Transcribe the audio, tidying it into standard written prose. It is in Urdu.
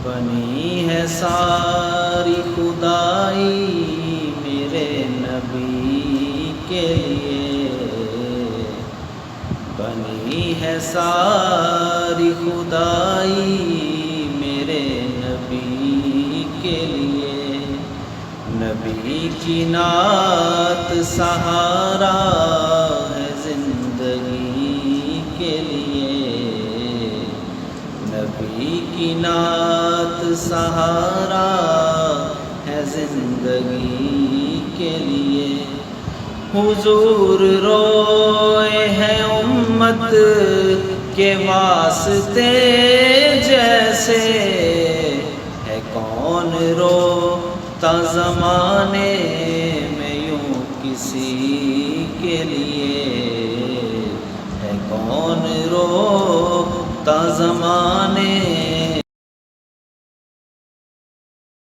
بنی ہے ساری خدائی میرے نبی کے لیے، بنی ہے ساری خدائی میرے نبی کے لیے، نبی کی نعت سہارا ہے زندگی کے لیے، نبی کی نعت سہارا ہے زندگی کے لیے۔ حضور روئے ہیں امت کے واسطے جیسے، ہے کون روتا زمانے میں یوں کسی کے لیے، ہے کون روتا زمانے